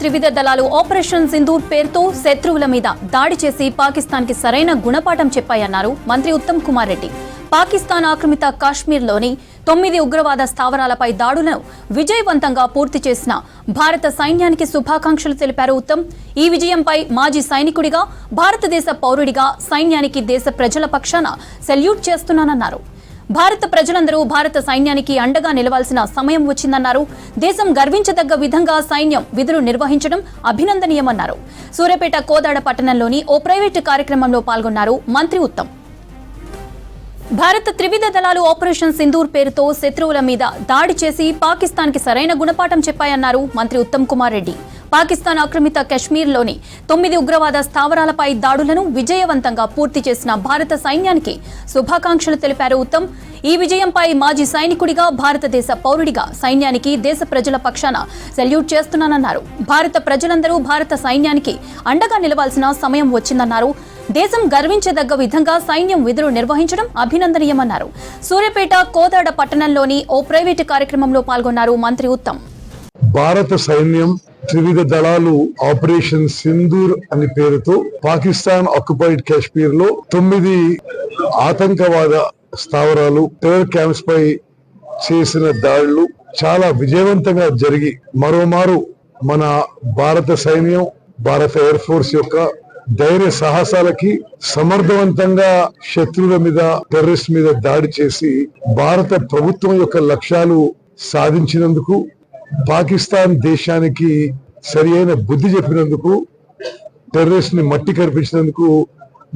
త్రివిధ దళాలు ఆపరేషన్ సింధూర్ పేరుతో శత్రువుల మీద దాడి చేసి పాకిస్తాన్ కి సరైన గుణపాఠం చెప్పాయన్నారు మంత్రి ఉత్తమ్ కుమార్ రెడ్డి. పాకిస్తాన్ ఆక్రమిత కాశ్మీర్లోని 9 ఉగ్రవాద స్థావరాలపై దాడులను విజయవంతంగా పూర్తి చేసిన భారత సైన్యానికి శుభాకాంక్షలు తెలిపారు ఉత్తమ్. ఈ విజయంపై మాజీ సైనికుడిగా, భారతదేశ పౌరుడిగా సైన్యానికి దేశ ప్రజల పక్షాన సెల్యూట్ చేస్తున్నానన్నారు. భారత ప్రజలందరూ భారత సైన్యానికి అండగా నిలవాల్సిన సమయం వచ్చిందన్నారు. దేశం గర్వించదగ్గ విధంగా సైన్యం విధులు నిర్వహించడం అభినందనీయమన్నారు. సూర్యాపేట కోదాడ పట్టణంలోని ఓ ప్రైవేటు కార్యక్రమంలో పాల్గొన్నారు మంత్రి ఉత్తమ్. భారత త్రివిధ దళాలు ఆపరేషన్ సింధూర్ పేరుతో శత్రువుల మీద దాడి చేసి పాకిస్తాన్ కి సరైన గుణపాఠం చెప్పాయన్నారు మంత్రి ఉత్తమ్ కుమార్ రెడ్డి. పాకిస్తాన్ ఆక్రమిత కశ్మీర్లోని 9 ఉగ్రవాద స్థావరాలపై దాడులను విజయవంతంగా పూర్తి చేసిన భారత సైన్యానికి శుభాకాంక్షలు తెలిపారు ఉత్తమ్. ఈ విజయంపై మాజీ సైనికుడిగా, భారతదేశ పౌరుడిగా సైన్యానికి దేశ ప్రజల పక్షాన సెల్యూట్ చేస్తున్నానన్నారు. భారత ప్రజలందరూ భారత సైన్యానికి అండగా నిలవాల్సిన సమయం వచ్చిందన్నారు. దేశం గర్వించదగ్గ విధంగా సైన్యం విధులు నిర్వహించడం అభినందనీయమన్నారు. సూర్యాపేట కోదాడ పట్టణంలోని ఓ ప్రైవేటు కార్యక్రమంలో పాల్గొన్నారు మంత్రి ఉత్తమ్. భారత సైన్యం త్రివిధ దళాలు ఆపరేషన్ సింధూర్ అనే పేరుతో పాకిస్తాన్ ఆక్యుపైడ్ కాశ్మీర్ లో 9 ఆతంకవాద స్థావరాలు, టెర్రర్ క్యాంప్స్ పై చేసిన దాడులు చాలా విజయవంతంగా జరిగి మరోమారు మన భారత సైన్యం, భారత ఎయిర్ ఫోర్స్ యొక్క ధైర్య సాహసాలకి సమర్థవంతంగా శత్రువుల మీద, టెర్రరిస్ట్ మీద దాడి చేసి భారత ప్రభుత్వం యొక్క లక్ష్యాలు సాధించినందుకు, పాకిస్తాన్ దేశానికి సరి అయిన బుద్ధి చెప్పినందుకు, టెర్రరిస్ట్ ని మట్టి కనిపించినందుకు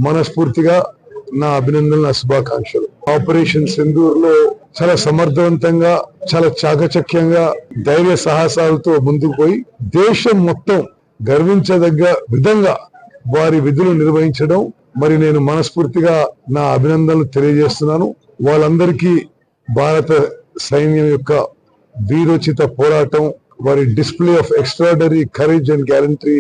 మనస్ఫూర్తిగా నా అభినందనలు, నా శుభాకాంక్షలు. ఆపరేషన్ సింధూర్ లో చాలా సమర్థవంతంగా, చాలా చాకచక్యంగా, ధైర్య సాహసాలతో ముందుకు పోయి దేశం మొత్తం గర్వించదగ్గ విధంగా వారి విధులు నిర్వహించడం, మరి నేను మనస్ఫూర్తిగా నా అభినందనలు తెలియజేస్తున్నాను. వాళ్ళందరికీ భారత సైన్యం యొక్క వీరోచిత పోరాటం, వారి display of extraordinary courage and guarantee